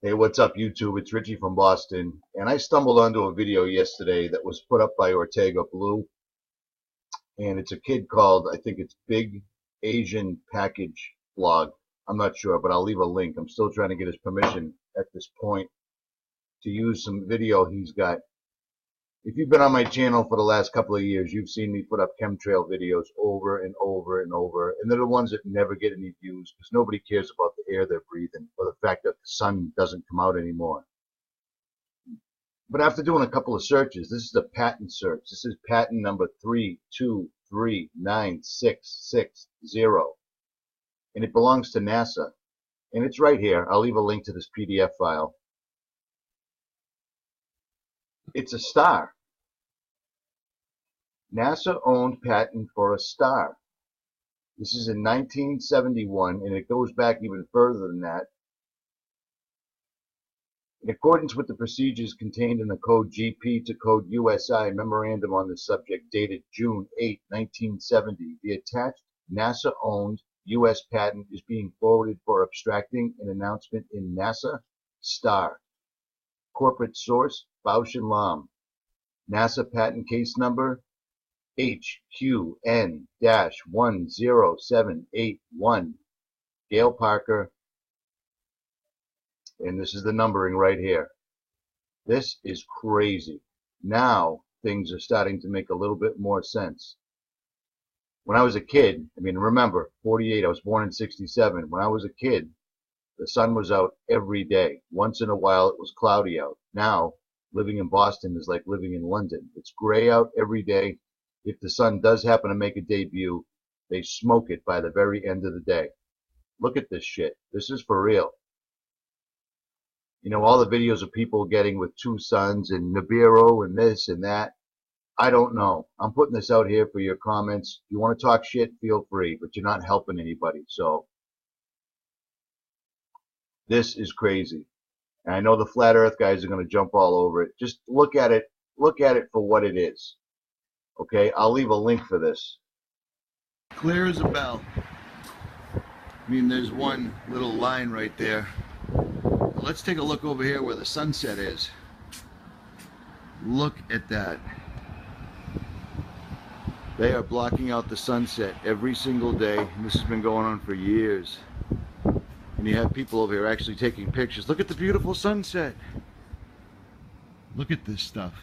Hey, what's up, YouTube? It's Richie from Boston, and I stumbled onto a video yesterday that was put up by Ortega Blue, and it's a kid called, I think it's Big Asian Package Blog. I'm not sure, but I'll leave a link. I'm still trying to get his permission at this point to use some video he's got. If you've been on my channel for the last couple of years, you've seen me put up chemtrail videos over and over and over, and they're the ones that never get any views because nobody cares about the air they're breathing or the fact that the sun doesn't come out anymore. But after doing a couple of searches, this is a patent search. This is patent number 32396660, and it belongs to NASA. And it's right here. I'll leave a link to this PDF file. It's a star. NASA owned patent for a star. This is in 1971, and it goes back even further than that. In accordance with the procedures contained in the Code GP to Code USI memorandum on this subject dated June 8, 1970, the attached NASA-owned U.S. patent is being forwarded for abstracting an announcement in NASA STAR. Corporate source, Bausch & Lomb. NASA patent case number HQN-10781. Gail Parker. And this is the numbering right here. This is crazy. Now things are starting to make a little bit more sense. When I was a kid, I mean, remember, 48, I was born in 67. When I was a kid, the sun was out every day. Once in a while, it was cloudy out. Now, living in Boston is like living in London. It's gray out every day. If the sun does happen to make a debut, they smoke it by the very end of the day. Look at this shit. This is for real. You know, all the videos of people getting with two suns and Nibiru and this and that. I don't know. I'm putting this out here for your comments. If you want to talk shit, feel free, but you're not helping anybody. So this is crazy. And I know the flat earth guys are going to jump all over it. Just look at it. Look at it for what it is. Okay? I'll leave a link for this. Clear as a bell. I mean, there's one little line right there. Let's take a look over here where the sunset is. Look at that. They are blocking out the sunset every single day, and this has been going on for years. And you have people over here actually taking pictures. Look at the beautiful sunset. Look at this stuff.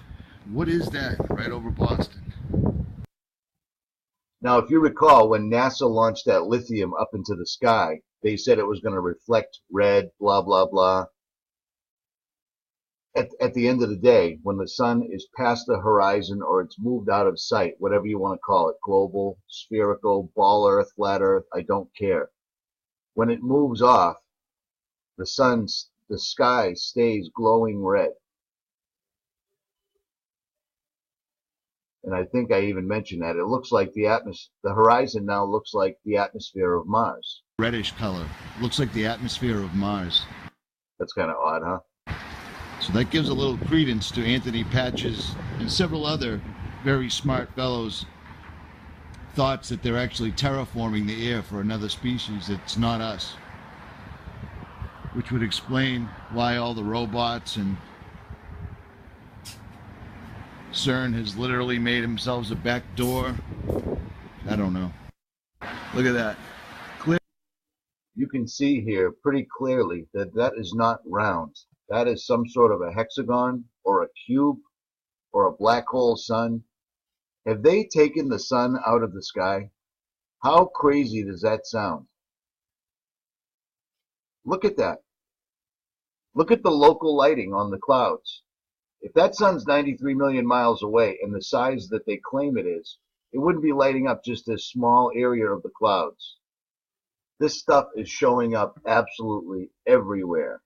What is that right over Boston? Now, if you recall, when NASA launched that lithium up into the sky, they said it was going to reflect red, blah, blah, blah. At the end of the day, when the sun is past the horizon or it's moved out of sight, whatever you want to call it, global, spherical, ball earth, flat earth, I don't care. When it moves off, the sky stays glowing red. And I think I even mentioned that. It looks like the horizon now looks like the atmosphere of Mars. Reddish color. Looks like the atmosphere of Mars. That's kind of odd, huh? So that gives a little credence to Anthony Patch's and several other very smart fellows' thoughts that they're actually terraforming the air for another species that's not us. Which would explain why all the robots and CERN has literally made themselves a back door. I don't know. Look at that. Clear. You can see here pretty clearly that that is not round. That is some sort of a hexagon or a cube or a black hole sun. Have they taken the sun out of the sky? How crazy does that sound? Look at that. Look at the local lighting on the clouds. If that sun's 93 million miles away and the size that they claim it is, it wouldn't be lighting up just this small area of the clouds. This stuff is showing up absolutely everywhere.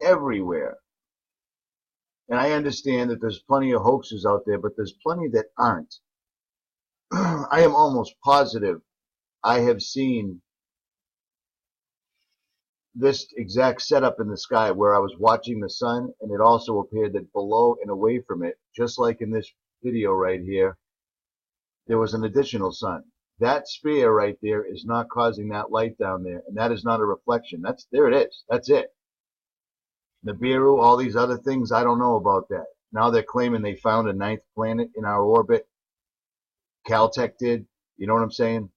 Everywhere. And I understand that there's plenty of hoaxes out there, but there's plenty that aren't. I am almost positive I have seen this exact setup in the sky where I was watching the sun, and it also appeared that below and away from it, just like in this video right here, there was an additional sun. That sphere right there is not causing that light down there, and that is not a reflection. There it is. That's it. Nibiru, all these other things, I don't know about that. Now they're claiming they found a ninth planet in our orbit. Caltech did. You know what I'm saying?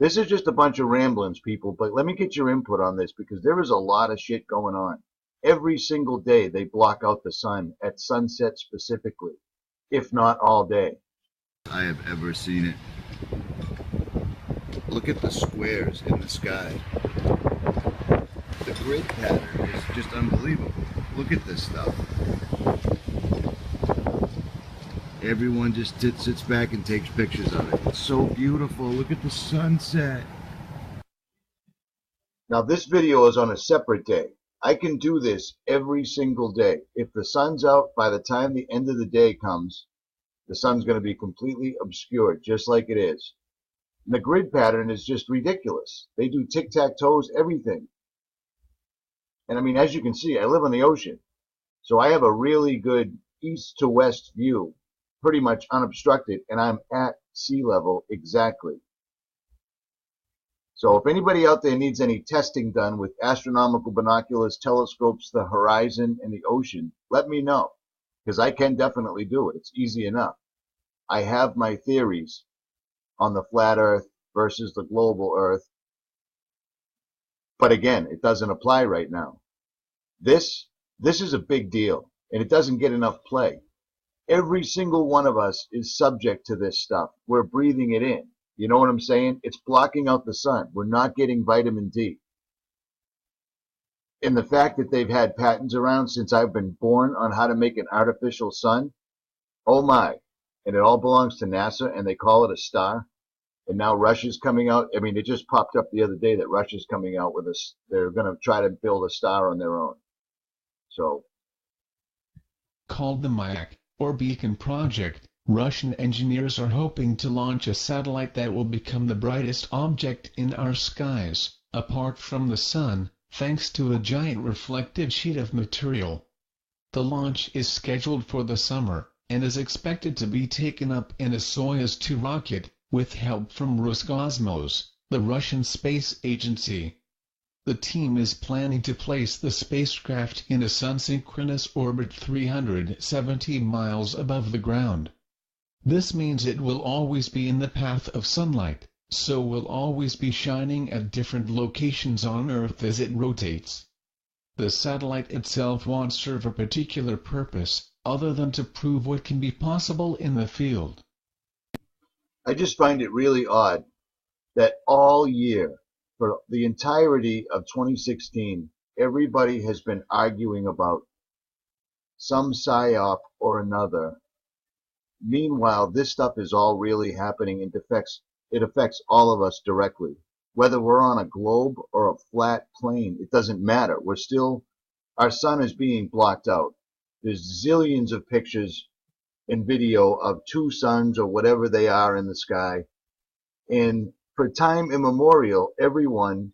This is just a bunch of ramblings, people, but let me get your input on this because there is a lot of shit going on. Every single day they block out the sun at sunset specifically, if not all day. I have ever seen it. Look at the squares in the sky. The grid pattern is just unbelievable. Look at this stuff. Everyone just sits back and takes pictures of it. It's so beautiful. Look at the sunset. Now this video is on a separate day. I can do this every single day. If the sun's out, by the time the end of the day comes, the sun's going to be completely obscured, just like it is. And the grid pattern is just ridiculous. They do tic-tac-toes, everything. And I mean, as you can see, I live on the ocean. So I have a really good east to west view, pretty much unobstructed, and I'm at sea level exactly. So if anybody out there needs any testing done with astronomical binoculars, telescopes, the horizon, and the ocean, let me know, because I can definitely do it. It's easy enough. I have my theories on the flat Earth versus the global Earth. But again, it doesn't apply right now. This is a big deal, and it doesn't get enough play. Every single one of us is subject to this stuff. We're breathing it in. You know what I'm saying? It's blocking out the sun. We're not getting vitamin D. And the fact that they've had patents around since I've been born on how to make an artificial sun, oh my. And it all belongs to NASA, and they call it a star. And now Russia's coming out. I mean, it just popped up the other day that Russia's coming out with this. They're going to try to build a star on their own. So, called the Mayak, or Beacon Project, Russian engineers are hoping to launch a satellite that will become the brightest object in our skies, apart from the sun, thanks to a giant reflective sheet of material. The launch is scheduled for the summer, and is expected to be taken up in a Soyuz 2 rocket, with help from Roscosmos, the Russian space agency. The team is planning to place the spacecraft in a sun-synchronous orbit 370 miles above the ground. This means it will always be in the path of sunlight, so will always be shining at different locations on Earth as it rotates. The satellite itself won't serve a particular purpose, other than to prove what can be possible in the field. I just find it really odd that all year, for the entirety of 2016, everybody has been arguing about some psyop or another. Meanwhile, this stuff is all really happening and it affects all of us directly. Whether we're on a globe or a flat plane, it doesn't matter. Our sun is being blocked out. There's zillions of pictures and video of two suns or whatever they are in the sky. And for time immemorial, everyone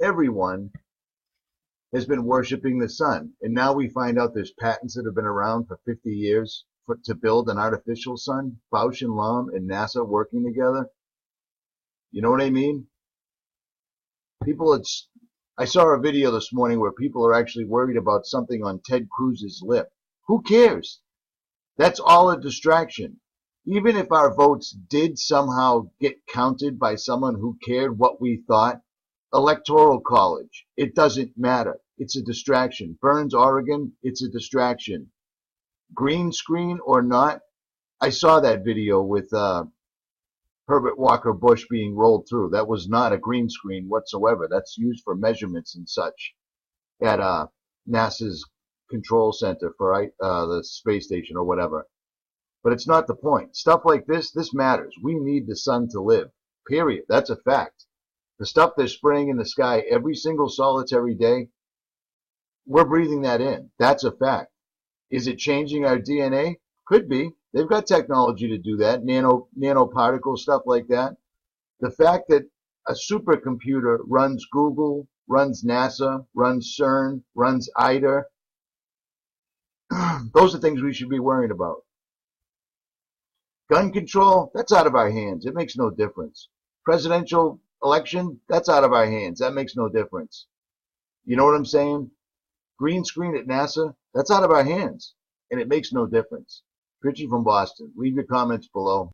has been worshiping the sun. And now we find out there's patents that have been around for 50 years to build an artificial sun. Bausch and Lomb and NASA working together. You know what I mean? I saw a video this morning where people are actually worried about something on Ted Cruz's lip. Who cares? That's all a distraction. Even if our votes did somehow get counted by someone who cared what we thought, Electoral College, it doesn't matter. It's a distraction. Burns, Oregon, it's a distraction. Green screen or not, I saw that video with Herbert Walker Bush being rolled through. That was not a green screen whatsoever. That's used for measurements and such at NASA's control center for the space station or whatever. But it's not the point. Stuff like this matters. We need the sun to live, period. That's a fact. The stuff they're spraying in the sky every single solitary day, we're breathing that in. That's a fact. Is it changing our DNA? Could be. They've got technology to do that, nanoparticle stuff like that. The fact that a supercomputer runs Google, runs NASA, runs CERN, runs ITER, those are things we should be worrying about. Gun control, that's out of our hands. It makes no difference. Presidential election, that's out of our hands. That makes no difference. You know what I'm saying? green screen at NASA, that's out of our hands, and it makes no difference. Richie from Boston. Leave your comments below.